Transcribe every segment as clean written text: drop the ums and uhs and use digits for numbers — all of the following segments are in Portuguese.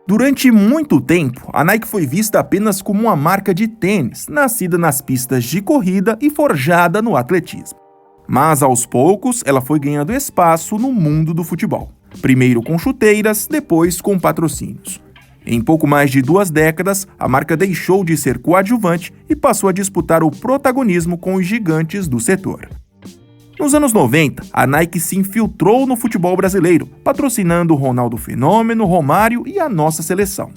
Durante muito tempo, a Nike foi vista apenas como uma marca de tênis, nascida nas pistas de corrida e forjada no atletismo. Mas, aos poucos, ela foi ganhando espaço no mundo do futebol. Primeiro com chuteiras, depois com patrocínios. Em pouco mais de 2 décadas, a marca deixou de ser coadjuvante e passou a disputar o protagonismo com os gigantes do setor. Nos anos 90, a Nike se infiltrou no futebol brasileiro, patrocinando Ronaldo Fenômeno, Romário e a nossa seleção.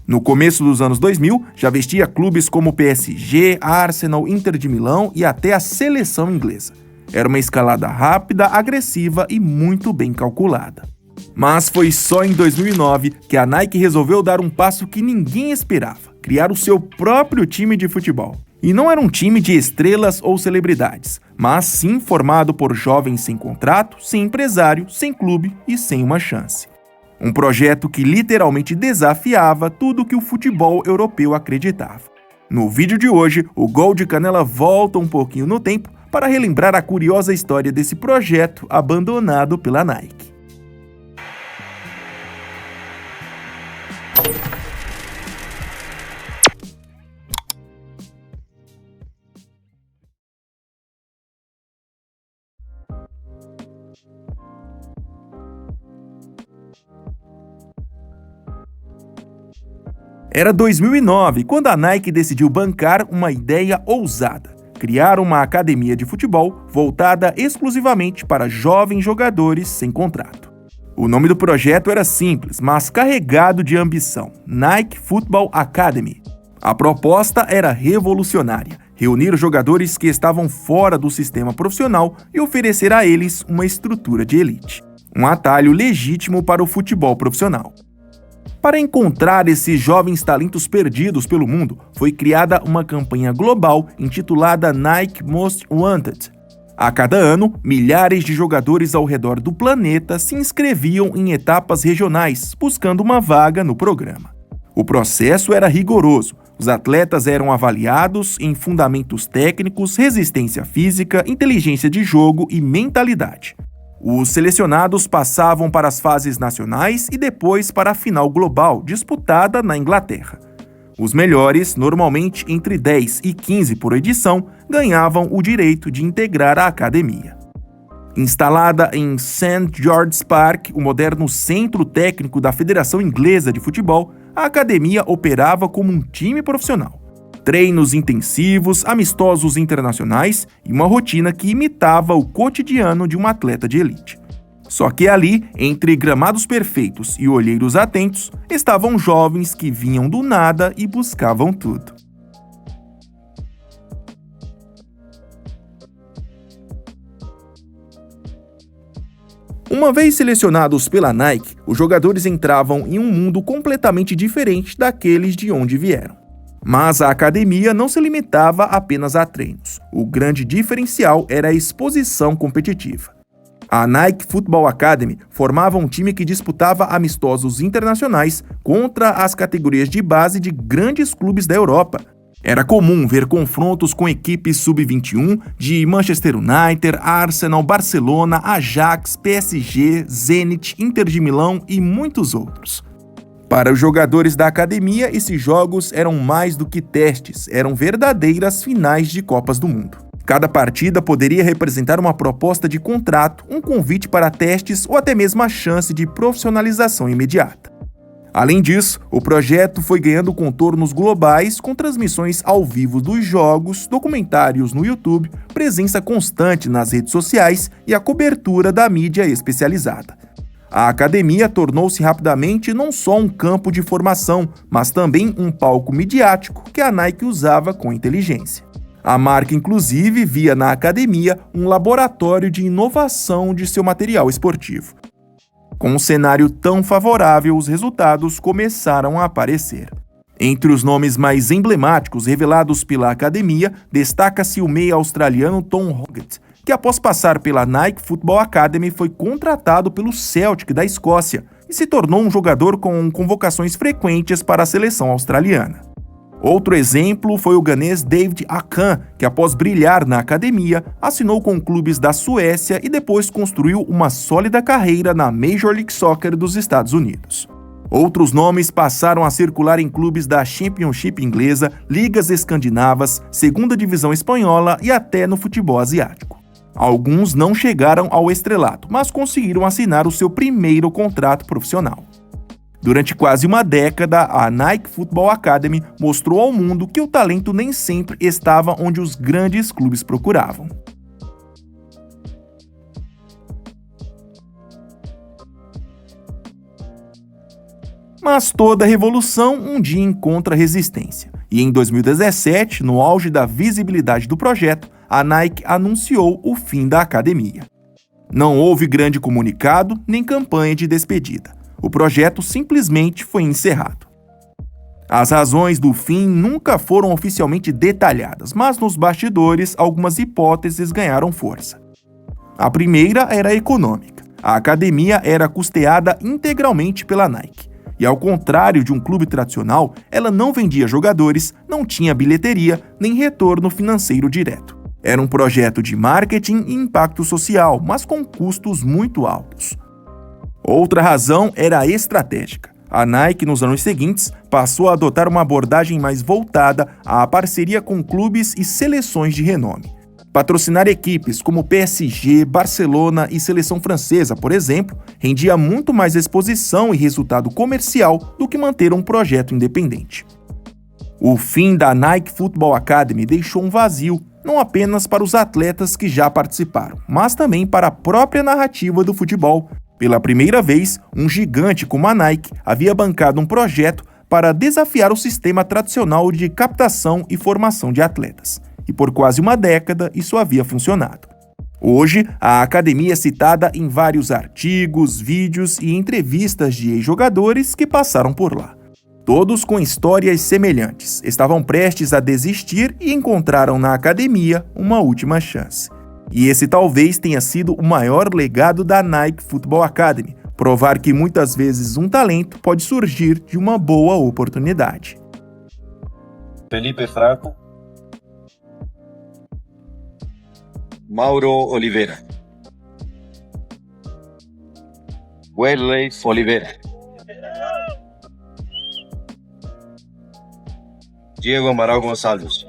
No começo dos anos 2000, já vestia clubes como PSG, Arsenal, Inter de Milão e até a seleção inglesa. Era uma escalada rápida, agressiva e muito bem calculada. Mas foi só em 2009 que a Nike resolveu dar um passo que ninguém esperava: criar o seu próprio time de futebol. E não era um time de estrelas ou celebridades, mas sim formado por jovens sem contrato, sem empresário, sem clube e sem uma chance. Um projeto que literalmente desafiava tudo que o futebol europeu acreditava. No vídeo de hoje, o Gol de Canela volta um pouquinho no tempo para relembrar a curiosa história desse projeto abandonado pela Nike. Era 2009, quando a Nike decidiu bancar uma ideia ousada: criar uma academia de futebol voltada exclusivamente para jovens jogadores sem contrato. O nome do projeto era simples, mas carregado de ambição: Nike Football Academy. A proposta era revolucionária: reunir jogadores que estavam fora do sistema profissional e oferecer a eles uma estrutura de elite. Um atalho legítimo para o futebol profissional. Para encontrar esses jovens talentos perdidos pelo mundo, foi criada uma campanha global intitulada Nike Most Wanted. A cada ano, milhares de jogadores ao redor do planeta se inscreviam em etapas regionais, buscando uma vaga no programa. O processo era rigoroso. Os atletas eram avaliados em fundamentos técnicos, resistência física, inteligência de jogo e mentalidade. Os selecionados passavam para as fases nacionais e depois para a final global, disputada na Inglaterra. Os melhores, normalmente entre 10 e 15 por edição, ganhavam o direito de integrar a academia. Instalada em St. George's Park, o moderno centro técnico da Federação Inglesa de Futebol, a academia operava como um time profissional. Treinos intensivos, amistosos internacionais e uma rotina que imitava o cotidiano de um atleta de elite. Só que ali, entre gramados perfeitos e olheiros atentos, estavam jovens que vinham do nada e buscavam tudo. Uma vez selecionados pela Nike, os jogadores entravam em um mundo completamente diferente daqueles de onde vieram. Mas a academia não se limitava apenas a treinos. O grande diferencial era a exposição competitiva. A Nike Football Academy formava um time que disputava amistosos internacionais contra as categorias de base de grandes clubes da Europa. Era comum ver confrontos com equipes sub-21 de Manchester United, Arsenal, Barcelona, Ajax, PSG, Zenit, Inter de Milão e muitos outros. Para os jogadores da academia, esses jogos eram mais do que testes, eram verdadeiras finais de Copas do Mundo. Cada partida poderia representar uma proposta de contrato, um convite para testes ou até mesmo a chance de profissionalização imediata. Além disso, o projeto foi ganhando contornos globais com transmissões ao vivo dos jogos, documentários no YouTube, presença constante nas redes sociais e a cobertura da mídia especializada. A academia tornou-se rapidamente não só um campo de formação, mas também um palco midiático que a Nike usava com inteligência. A marca, inclusive, via na academia um laboratório de inovação de seu material esportivo. Com um cenário tão favorável, os resultados começaram a aparecer. Entre os nomes mais emblemáticos revelados pela academia, destaca-se o meia australiano Tom Hoggett, que após passar pela Nike Football Academy foi contratado pelo Celtic da Escócia e se tornou um jogador com convocações frequentes para a seleção australiana. Outro exemplo foi o ganês David Akan, que após brilhar na academia, assinou com clubes da Suécia e depois construiu uma sólida carreira na Major League Soccer dos Estados Unidos. Outros nomes passaram a circular em clubes da Championship inglesa, ligas escandinavas, segunda divisão espanhola e até no futebol asiático. Alguns não chegaram ao estrelato, mas conseguiram assinar o seu primeiro contrato profissional. Durante quase uma década, a Nike Football Academy mostrou ao mundo que o talento nem sempre estava onde os grandes clubes procuravam. Mas toda revolução um dia encontra resistência. E em 2017, no auge da visibilidade do projeto, a Nike anunciou o fim da academia. Não houve grande comunicado nem campanha de despedida. O projeto simplesmente foi encerrado. As razões do fim nunca foram oficialmente detalhadas, mas nos bastidores algumas hipóteses ganharam força. A primeira era econômica. A academia era custeada integralmente pela Nike. E ao contrário de um clube tradicional, ela não vendia jogadores, não tinha bilheteria, nem retorno financeiro direto. Era um projeto de marketing e impacto social, mas com custos muito altos. Outra razão era estratégica. A Nike, nos anos seguintes, passou a adotar uma abordagem mais voltada à parceria com clubes e seleções de renome. Patrocinar equipes como PSG, Barcelona e seleção francesa, por exemplo, rendia muito mais exposição e resultado comercial do que manter um projeto independente. O fim da Nike Football Academy deixou um vazio, não apenas para os atletas que já participaram, mas também para a própria narrativa do futebol. Pela primeira vez, um gigante como a Nike havia bancado um projeto para desafiar o sistema tradicional de captação e formação de atletas. E por quase uma década isso havia funcionado. Hoje, a academia é citada em vários artigos, vídeos e entrevistas de ex-jogadores que passaram por lá. Todos com histórias semelhantes, estavam prestes a desistir e encontraram na academia uma última chance. E esse talvez tenha sido o maior legado da Nike Football Academy, provar que muitas vezes um talento pode surgir de uma boa oportunidade. Felipe Franco, Mauro Oliveira, Wesley Oliveira, Diego Amaral Gonçalves,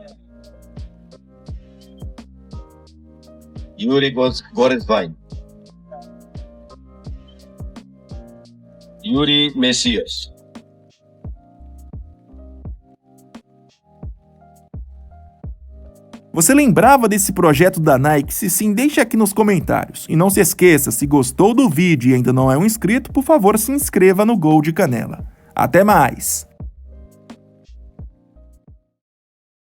Yuri Goresvain, Yuri Messias. Você lembrava desse projeto da Nike? Se sim, deixe aqui nos comentários. E não se esqueça, se gostou do vídeo e ainda não é um inscrito, por favor se inscreva no Gol de Canela. Até mais!